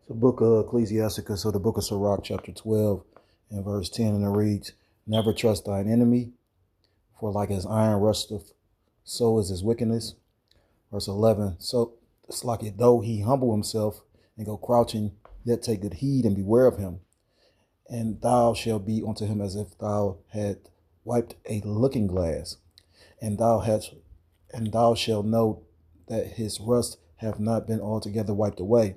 The book of Ecclesiasticus, or the book of Sirach, chapter 12, and verse 10, and it reads, "Never trust thine enemy, for like as iron rusteth, so is his wickedness." Verse 11, "So it's like it though he humble himself and go crouching, yet take good heed and beware of him. And thou shalt be unto him as if thou had wiped a looking glass, and thou shalt know that his rust have not been altogether wiped away."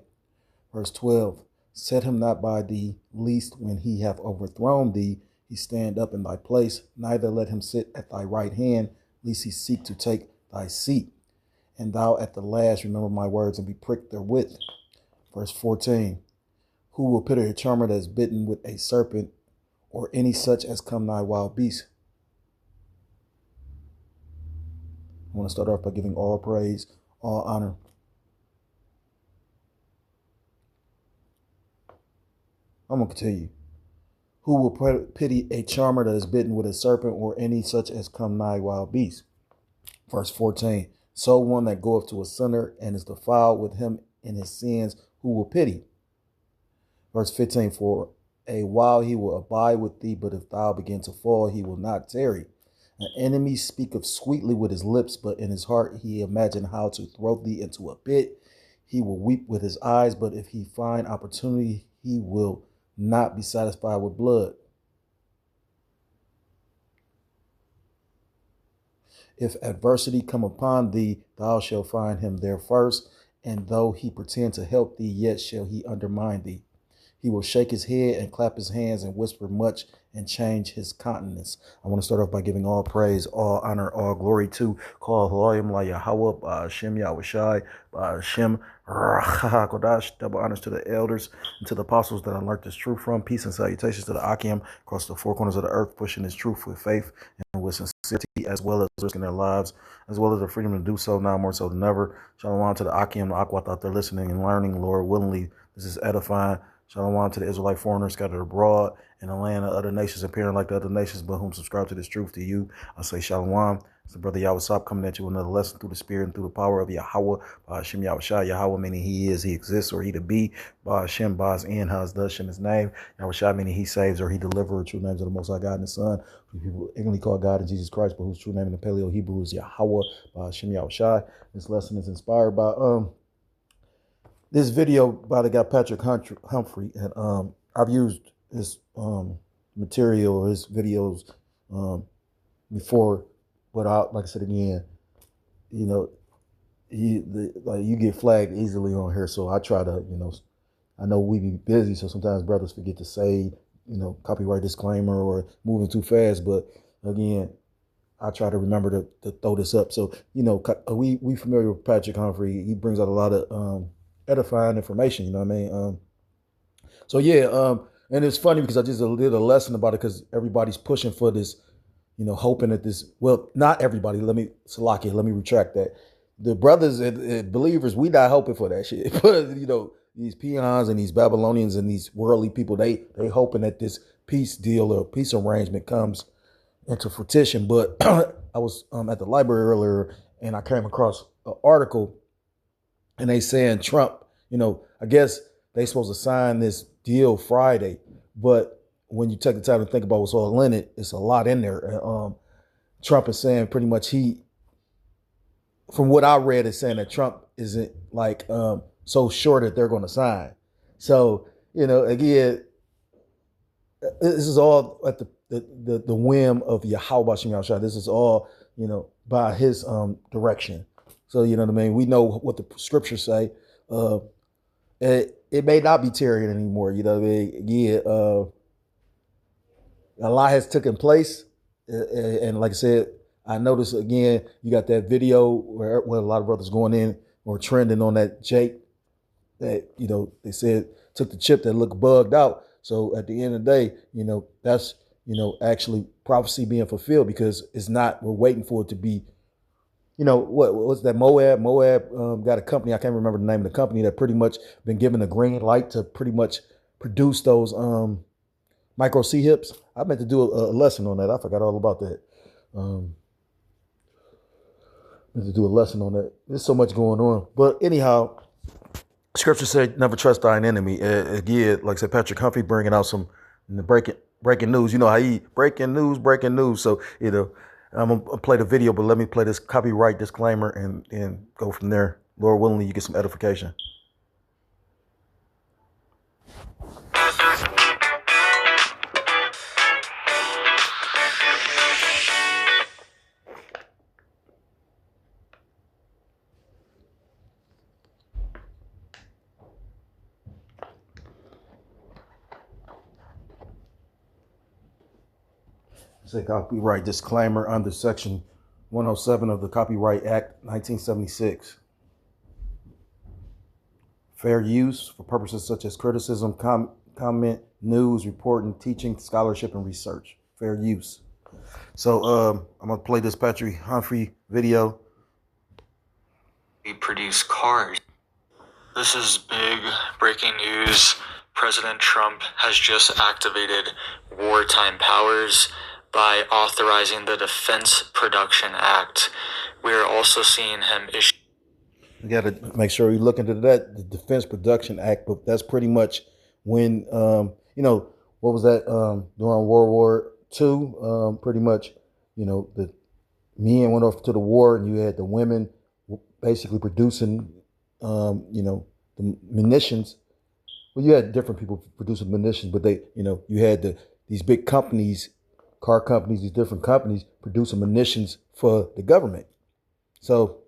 Verse 12, "Set him not by thee, lest when he hath overthrown thee, he stand up in thy place. Neither let him sit at thy right hand, lest he seek to take thy seat. And thou at the last remember my words and be pricked therewith." Verse 14, "Who will pity a charmer that is bitten with a serpent, or any such as come nigh wild beast?" I want to start off by giving all praise, all honor. I'm going to continue. "Who will pity a charmer that is bitten with a serpent, or any such as come nigh wild beast?" Verse 14, "So one that goeth to a sinner and is defiled with him in his sins, who will pity?" Verse 15, "For a while he will abide with thee, but if thou begin to fall, he will not tarry. An enemy speaketh sweetly with his lips, but in his heart he imagine how to throw thee into a pit. He will weep with his eyes, but if he find opportunity, he will not be satisfied with blood. If adversity come upon thee, thou shalt find him there first, and though he pretend to help thee, yet shall he undermine thee. He will shake his head and clap his hands and whisper much and change his countenance." I want to start off by giving all praise, all honor, all glory to Call Haloyim La Yahweh, Shem Yahushai, Shem Kodash. Double honors to the elders and to the apostles that I learned this truth from. Peace and salutations to the Akim across the four corners of the earth, pushing this truth with faith and with sincerity, as well as risking their lives, as well as the freedom to do so now more so than ever. Shalom to the Akim, the Akwat out there listening and learning. Lord willingly, this is edifying. Shalom to the Israelite foreigners scattered abroad in the land of other nations, appearing like the other nations, but whom subscribe to this truth. To you, I say shalom. It's the brother Yahweh coming at you with another lesson through the spirit and through the power of Yahweh. Hashem Yahushai, Yahweh meaning he is, he exists, or he to be. Hashem, Baz in, Haz, the Hashem his name. Yahushai meaning he saves, or he delivers. True names of the Most High God and the Son, who people ignorantly call God and Jesus Christ, but whose true name in the Paleo Hebrew is Yahweh. Hashem Yahushai. This lesson is inspired by this video by the guy Patrick Humphrey, and I've used his material, his videos before, but like I said again, you know, you get flagged easily on here, so I try to, I know we be busy, so sometimes brothers forget to say, copyright disclaimer or moving too fast, but again, I try to remember to throw this up. So, we familiar with Patrick Humphrey. He brings out a lot of edifying information, you know what I mean? So yeah, and it's funny because I just did a lesson about it because everybody's pushing for this, hoping that this, well, not everybody, let me retract that. The brothers and believers, we not hoping for that shit. But, these peons and these Babylonians and these worldly people, they hoping that this peace deal or peace arrangement comes into fruition. But I was at the library earlier and I came across an article and they saying Trump, I guess they supposed to sign this deal Friday, but when you take the time to think about what's all in it, it's a lot in there. Trump is saying pretty much from what I read, is saying that Trump isn't like so sure that they're going to sign. So, again, this is all at the whim of Yahweh Shem Yahushua. This is all, by his direction. So, you know what I mean? We know what the scriptures say. It may not be Tyrion anymore. You know what I mean? Yeah, a lot has taken place. And like I said, I noticed again, you got that video where a lot of brothers going in or trending on that Jake that, they said took the chip that looked bugged out. So at the end of the day, that's, actually prophecy being fulfilled because it's not, we're waiting for it to be, what's that? Moab got a company. I can't remember the name of the company that pretty much been given a green light to pretty much produce those micro C hips. I meant to do a lesson on that. I forgot all about that. Meant to do a lesson on that. There's so much going on. But anyhow, Scripture said, "Never trust thine enemy." Again, like I said, Patrick Humphrey bringing out some breaking news. You know how he breaking news, breaking news. So I'm gonna play the video, but let me play this copyright disclaimer and go from there. Lord willing, you get some edification. Say copyright disclaimer under Section 107 of the Copyright Act 1976. Fair use for purposes such as criticism, comment, news, reporting, teaching, scholarship, and research. Fair use. So I'm going to play this Patrick Humphrey video. We produce cars. This is big breaking news. President Trump has just activated wartime powers by authorizing the Defense Production Act. We are also seeing him issue. You got to make sure you look into that, the Defense Production Act, but that's pretty much when, what was that, during World War II, pretty much, the men went off to the war and you had the women basically producing, the munitions. Well, you had different people producing munitions, but you had these big companies, car companies, these different companies producing munitions for the government. So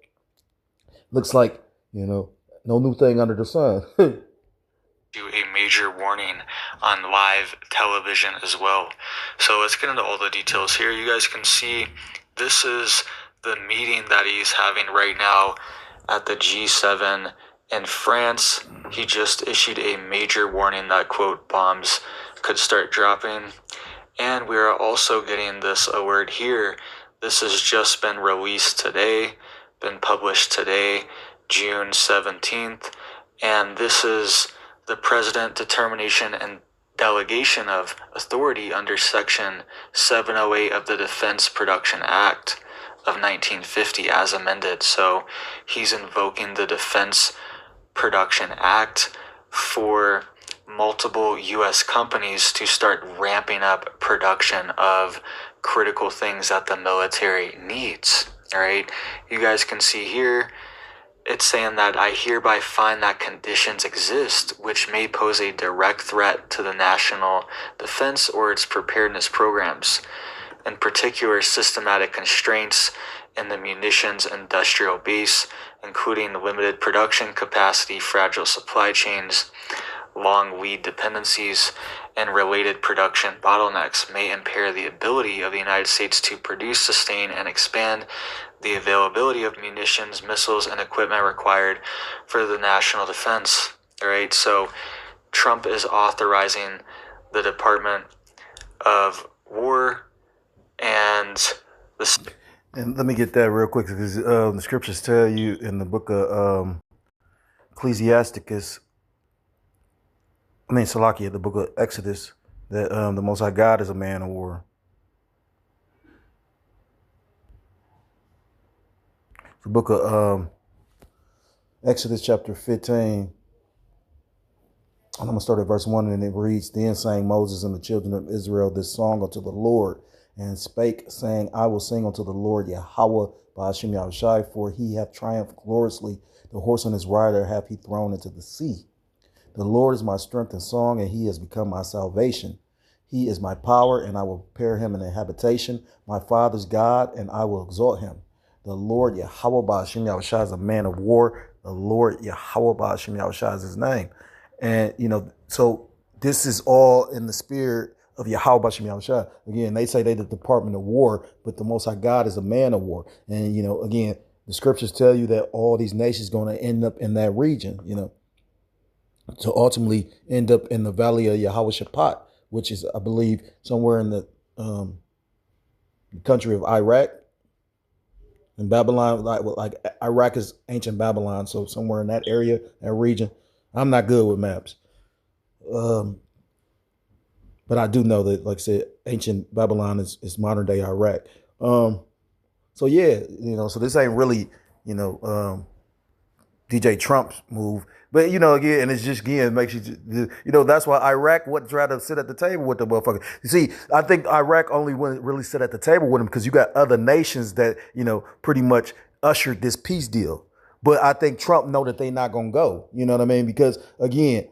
looks like, no new thing under the sun. Do a major warning on live television as well. So let's get into all the details here. You guys can see this is the meeting that he's having right now at the G7 in France. He just issued a major warning that, quote, bombs could start dropping. And we are also getting this alert here. This has just been released today, been published today, June 17th. And this is the president determination and delegation of authority under Section 708 of the Defense Production Act of 1950 as amended. So he's invoking the Defense Production Act for multiple U.S. companies to start ramping up production of critical things that the military needs. All right, you guys can see here, it's saying that I hereby find that conditions exist which may pose a direct threat to the national defense or its preparedness programs. In particular, systematic constraints in the munitions industrial base, including limited production capacity, fragile supply chains, long lead dependencies, and related production bottlenecks may impair the ability of the United States to produce, sustain, and expand the availability of munitions, missiles, and equipment required for the national defense. All right, so Trump is authorizing the Department of War and the... And let me get that real quick, because the scriptures tell you in the book of Ecclesiasticus, Salakia, the book of Exodus, that the Most High God is a man of war. The book of Exodus chapter 15, and I'm going to start at verse 1, and it reads, Then sang Moses and the children of Israel this song unto the Lord, and spake, saying, I will sing unto the Lord Yahweh Ba'ashem Yahushai, for he hath triumphed gloriously. The horse and his rider hath he thrown into the sea. The Lord is my strength and song, and he has become my salvation. He is my power, and I will prepare him an habitation. My father's God, and I will exalt him. The Lord Yahweh Ba'ashem Yahushai is a man of war. The Lord Yahweh Ba'ashem Yahushai is his name. And, so this is all in the spirit of Yahweh Ba'ashem Yahushai. Again, they say they're the Department of War, but the Most High God is a man of war. And, again, the scriptures tell you that all these nations are going to end up in that region, to ultimately end up in the valley of Yahweh Shaphat, which is, I believe, somewhere in the country of Iraq and Babylon. Like Iraq is ancient Babylon, so somewhere in that area, that region. I'm not good with maps, but I do know that, like I said, ancient Babylon is modern day Iraq. So yeah, so this ain't really, DJ Trump's move. But, again, and it's just, again, it makes that's why Iraq wouldn't try to sit at the table with the motherfucker. You see, I think Iraq only wouldn't really sit at the table with him because you got other nations that, pretty much ushered this peace deal. But I think Trump know that they not going to go. You know what I mean? Because, again,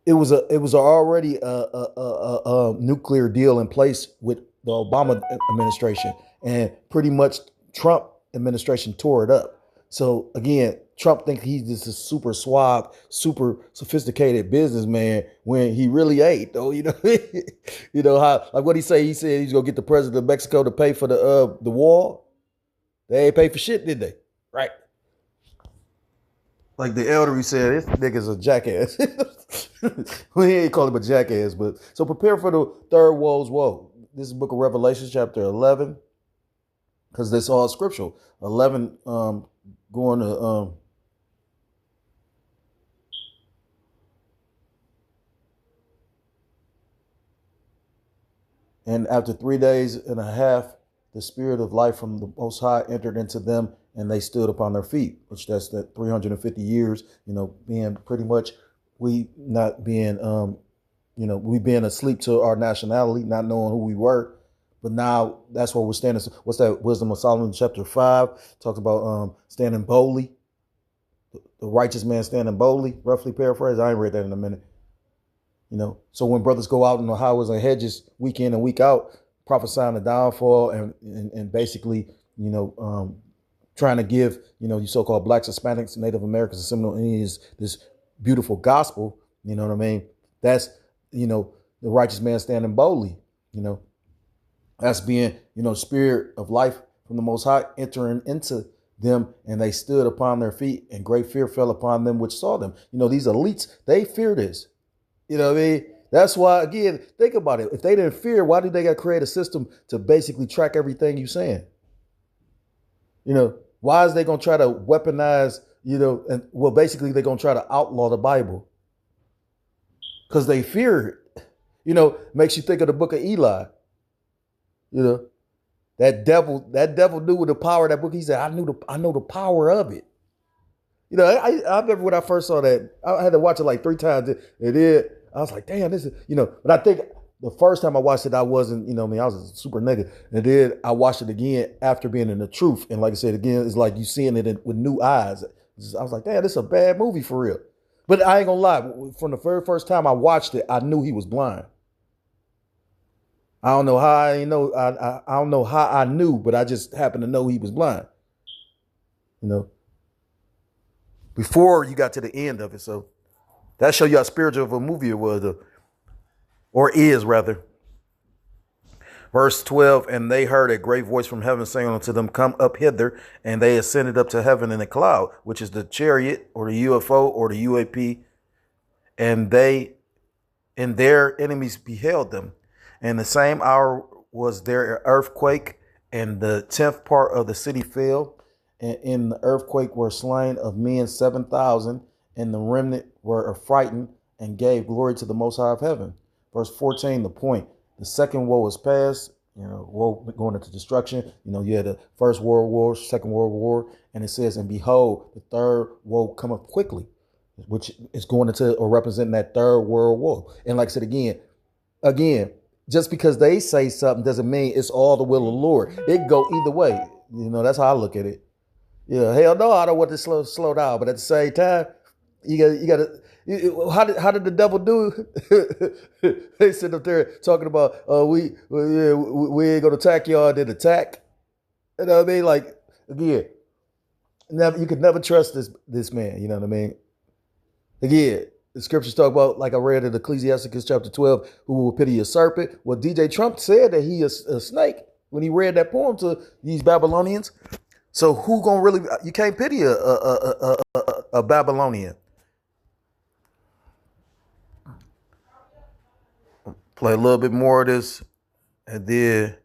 it was already a nuclear deal in place with the Obama administration. And pretty much Trump administration tore it up. So, again, Trump thinks he's just a super suave, super sophisticated businessman when he really ain't, though. How, like what he said he's gonna get the president of Mexico to pay for the wall. They ain't pay for shit, did they? Right. Like the elderly said, this nigga's a jackass. Well, he ain't call him a jackass, but so prepare for the third woe's woe. This is the book of Revelation, chapter 11, because that's all scriptural. 11 going to and after 3 days and a half, the spirit of life from the Most High entered into them, and they stood upon their feet, which that's that 350 years, being pretty much we not being, we being asleep to our nationality, not knowing who we were. But now that's where we're standing. What's that? Wisdom of Solomon, chapter 5, talks about standing boldly. The righteous man standing boldly, roughly paraphrase. I ain't read that in a minute. So when brothers go out in the highways and hedges week in and week out, prophesying the downfall and basically, trying to give, you so-called blacks, Hispanics, Native Americans, and Seminole Indians this beautiful gospel, you know what I mean? That's, the righteous man standing boldly, That's being, spirit of life from the Most High entering into them, and they stood upon their feet, and great fear fell upon them which saw them. These elites, they fear this. You know what I mean? That's why, again, think about it. If they didn't fear, why did they got to create a system to basically track everything you're saying? Why is they going to try to weaponize, basically they're going to try to outlaw the Bible because they fear it. Makes you think of the book of Eli. That devil knew with the power of that book. He said, I know the power of it. I remember when I first saw that, I had to watch it like 3 times. I was like, damn, this is, but I think the first time I watched it, I wasn't, I was super negative. And then I watched it again after being in the truth. And like I said, again, it's like you seeing it with new eyes. I was like, damn, this is a bad movie for real. But I ain't gonna lie, from the very first time I watched it, I knew he was blind. I don't know how I don't know how I knew, but I just happened to know he was blind. Before you got to the end of it. So that show you how spiritual of a movie it was, or is rather. Verse 12, and they heard a great voice from heaven saying unto them, come up hither, and they ascended up to heaven in a cloud, which is the chariot or the UFO or the UAP, and their enemies beheld them. And the same hour was there an earthquake, and the 10th part of the city fell, and in the earthquake were slain of men 7,000, and the remnant were affrighted and gave glory to the Most High of heaven. Verse 14, the point. The second woe is past, woe going into destruction. You had the First World War, Second World War, and it says, and behold, the third woe cometh quickly, which is going into or representing that third world war. And like I said, again, just because they say something doesn't mean it's all the will of the Lord. It go either way. That's how I look at it. Yeah, hell no, I don't want to slow down. But at the same time, you got to. How did the devil do? They sit up there talking about, we ain't gonna attack y'all, then attack. You know what I mean? Like, again, you could never trust this man. You know what I mean? Again, the scriptures talk about, like I read in Ecclesiasticus chapter 12, who will pity a serpent. Well, DJ Trump said that he is a snake when he read that poem to these Babylonians. So who gonna really? You can't pity a Babylonian. Play a little bit more of this, and then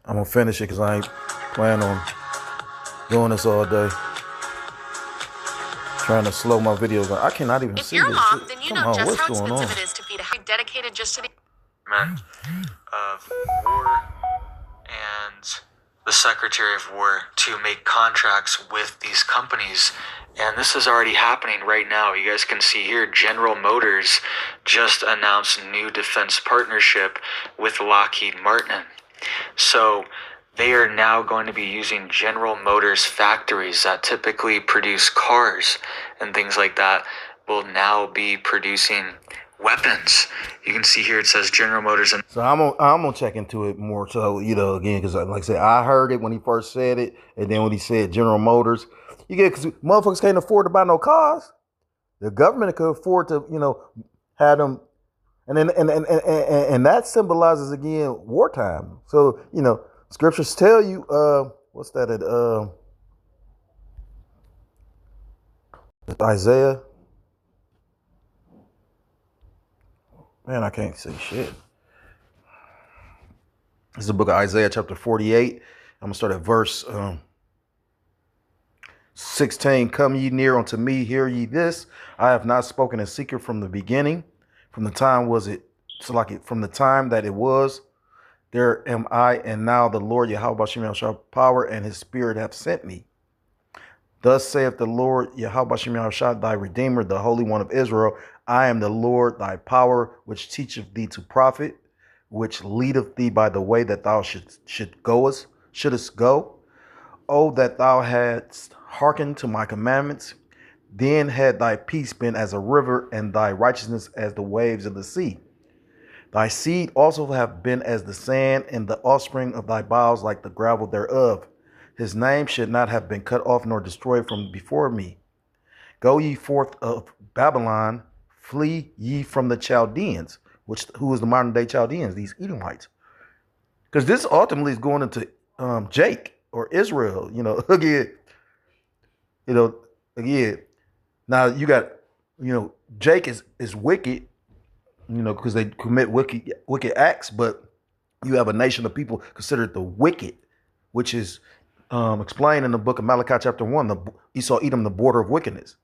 I'm gonna finish it because I ain't planning on doing this all day. Trying to slow my videos down. I cannot even see this. If you're mom, then you know just how expensive it is to feed a dedicated just to the of war and the Secretary of War to make contracts with these companies. And this is already happening right now. You guys can see here, General Motors just announced a new defense partnership with Lockheed Martin. So they are now going to be using General Motors factories that typically produce cars and things like that will now be producing weapons. You can see here it says General Motors. And so I'm gonna check into it more. So again, because like I said, I heard it when he first said it, and then when he said General Motors, because motherfuckers can't afford to buy no cars. The government could afford to have them, and then and that symbolizes again wartime. So scriptures tell you what's that at Isaiah. Man, I can't see shit. This is the book of Isaiah, chapter 48. I'm going to start at verse 16. Come ye near unto me, hear ye this. I have not spoken in secret from the beginning. From the time from the time that it was, there am I, and now the Lord Yahweh Shem shall power, and his spirit hath sent me. Thus saith the Lord Yahweh Shem Shah, thy Redeemer, the Holy One of Israel. I am the Lord thy power, which teacheth thee to profit, which leadeth thee by the way that thou shouldest go. Oh, that thou hadst hearkened to my commandments, then had thy peace been as a river, and thy righteousness as the waves of the sea. Thy seed also have been as the sand, and the offspring of thy bowels like the gravel thereof. His name should not have been cut off nor destroyed from before me. Go ye forth of Babylon, flee ye from the Chaldeans, who is the modern day Chaldeans, these Edomites. Because this ultimately is going into Jake or Israel, again. Now you got, Jake is wicked, because they commit wicked acts, but you have a nation of people considered the wicked, which is explained in the book of Malachi chapter 1, Esau, Edom, the border of wickedness.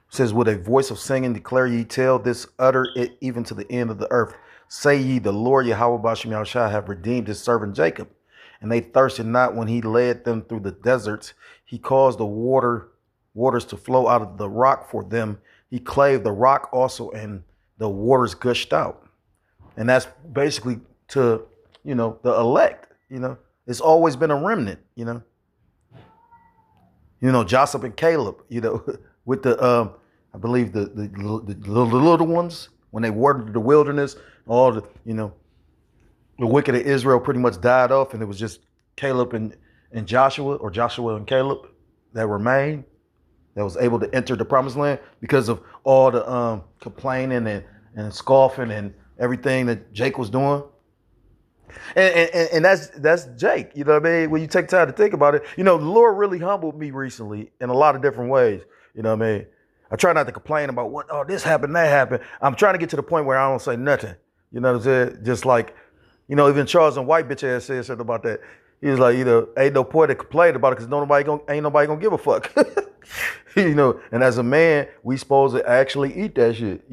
It says, with a voice of singing, declare ye, tell this, utter it even to the end of the earth. Say ye, the Lord Yahweh Bashem Yahushua have redeemed his servant Jacob. And they thirsted not when he led them through the deserts. He caused the waters to flow out of the rock for them. He clave the rock also, and the waters gushed out. And that's basically to, the elect, It's always been a remnant, Joseph and Caleb, with the, I believe the little ones, when they watered the wilderness, all the, the wicked of Israel pretty much died off, and it was just Caleb and Joshua, or Joshua and Caleb, that remained, that was able to enter the promised land because of all the complaining and scoffing and everything that Jake was doing. And that's Jake, when you take time to think about it, the Lord really humbled me recently in a lot of different ways. I try not to complain about this happened, that happened. I'm trying to get to the point where I don't say nothing. You know what I'm saying? Just like, even Charles and White bitch ass said something about that. He was like, ain't no point to complain about it because ain't nobody gonna give a fuck. And as a man, we supposed to actually eat that shit,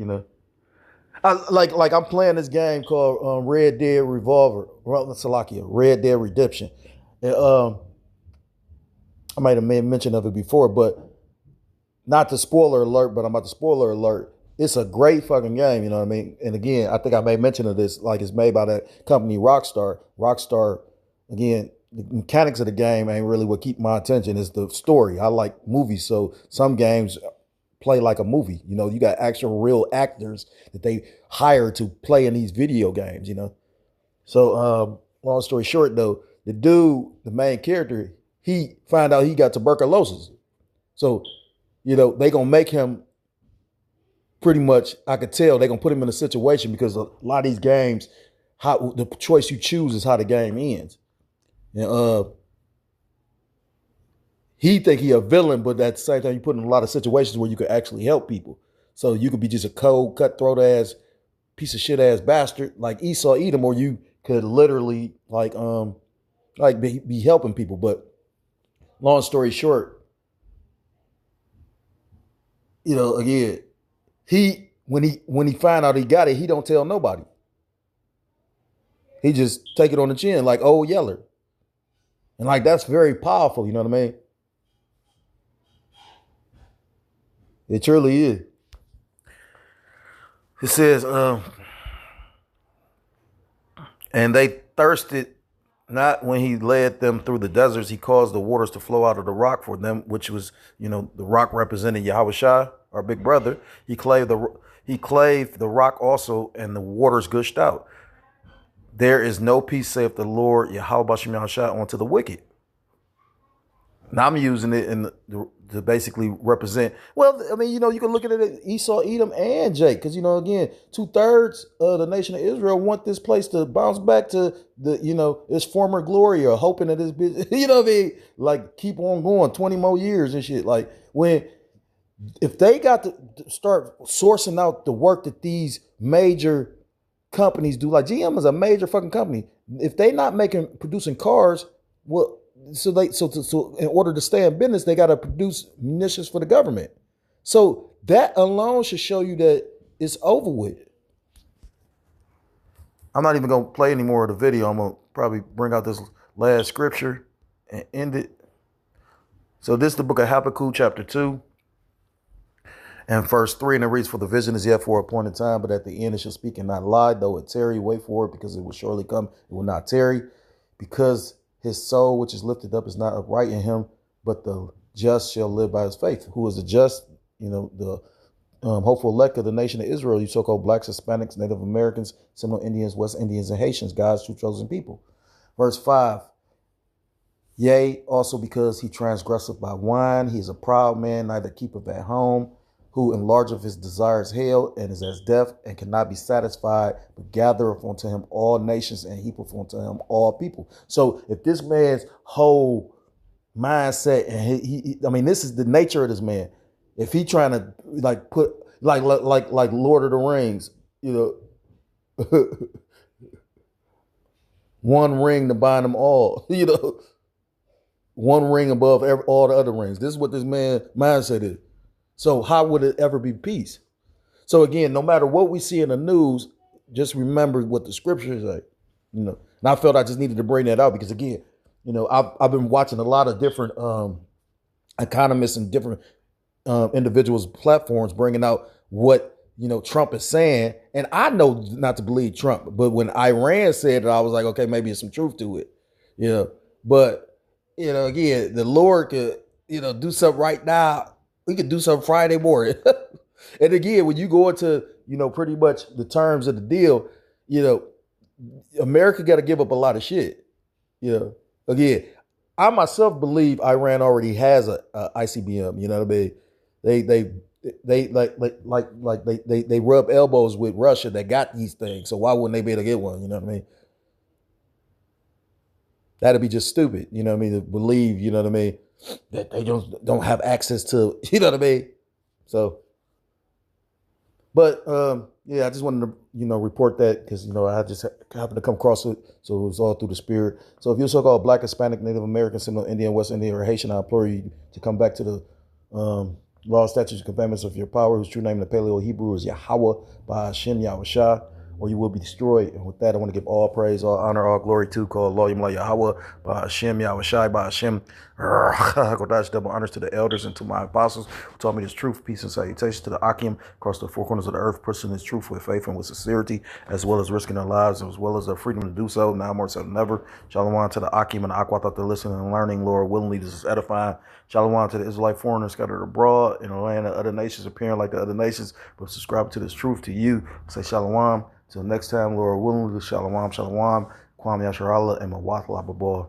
Like I'm playing this game called Red Dead Red Dead Redemption. And, I might have made mention of it before, but not the spoiler alert, but I'm about to spoiler alert. It's a great fucking game, you know what I mean? And again, I think I made mention of this, like it's made by that company Rockstar. Rockstar, again, the mechanics of the game ain't really what keep my attention. It's the story. I like movies, so some games play like a movie. You got actual real actors that they hire to play in these video games, So long story short though, the dude, the main character, he found out he got tuberculosis. So, they gonna make him pretty much, I could tell they're gonna put him in a situation because a lot of these games, how the choice you choose is how the game ends. And he think he a villain, but at the same time, you put in a lot of situations where you could actually help people. So you could be just a cold, cutthroat ass, piece of shit ass bastard like Esau Edom, or you could literally be helping people. But long story short, again, when he find out he got it, he don't tell nobody. He just take it on the chin like old Yeller. And like that's very powerful, you know what I mean? It truly is. It says, and they thirsted not when he led them through the deserts. He caused the waters to flow out of the rock for them, which was, the rock represented Yahweh Shai, our big brother. He clave the rock also, and the waters gushed out. There is no peace, saith the Lord, Yahweh Bashem Yahushua, unto the wicked. Now I'm using it to basically represent. Well, I mean, you can look at it Esau, Edom, and Jake, because again, 2/3 of the nation of Israel want this place to bounce back to its former glory, or hoping that it's you know what I mean, like keep on going 20 more years and shit. Like if they got to start sourcing out the work that these major companies do, like GM is a major fucking company. If they not producing cars, well. So in order to stay in business, they got to produce munitions for the government. So that alone should show you that it's over with. I'm not even going to play any more of the video. I'm going to probably bring out this last scripture and end it. So this is the book of Habakkuk, chapter 2 and verse 3. And it reads, for the vision is yet for a appointed time, but at the end it shall speak and not lie. Though it tarry, wait for it, because it will surely come. It will not tarry, because his soul, which is lifted up, is not upright in him, but the just shall live by his faith. Who is the just? The hopeful elect of the nation of Israel, you so-called blacks, Hispanics, Native Americans, Seminole Indians, West Indians, and Haitians, God's true chosen people. Verse 5, yea, also because he transgresseth by wine, he is a proud man, neither keepeth at home, who enlargeth his desires hell, and is as deaf, and cannot be satisfied, but gathereth unto him all nations, and heapeth unto him all people. So if this man's whole mindset, and this is the nature of this man. If he trying to put like Lord of the Rings, one ring to bind them all, one ring above all the other rings. This is what this man mindset is. So how would it ever be peace? So again, no matter what we see in the news, just remember what the scriptures say. And I felt I just needed to bring that out because again, I've been watching a lot of different economists and different individuals' platforms bringing out what Trump is saying, and I know not to believe Trump, but when Iran said it, I was like, okay, maybe there's some truth to it, But again, the Lord could do something right now. We could do something Friday morning. And again, when you go into, pretty much the terms of the deal, America got to give up a lot of shit. Again, I myself believe Iran already has a ICBM. You know what I mean? They rub elbows with Russia that got these things. So why wouldn't they be able to get one? You know what I mean? That'd be just stupid. You know what I mean? To believe, you know what I mean, that they don't have access to, you know what I mean? So, but yeah, I just wanted to, report that because, I just happened to come across it. So it was all through the spirit. So if you're so-called black, Hispanic, Native American, Seminole Indian, West Indian, or Haitian, I implore you to come back to the law, statutes, and commandments of your power, whose true name in the Paleo Hebrew is Yahweh, by Hashem Yahushua, or you will be destroyed. And with that, I want to give all praise, all honor, all glory to call Allah Yahweh, by Hashem Yahushua, by Hashem Kodash, double honors to the elders and to my apostles who taught me this truth, peace and salutation to the Akim across the four corners of the earth, pursuing this truth with faith and with sincerity, as well as risking their lives, as well as their freedom to do so, now more so than ever. Shalom to the Akim and the Aqua, thought they're listening and learning, Lord, willingly this is edifying. Shalom to the Israelite foreigners scattered abroad in the land of other nations, appearing like the other nations, but subscribe to this truth to you. Say shalom. Till next time, Lord willingly, shalom, shalom, Kwam Yasharallah, and Mawatha Lababah.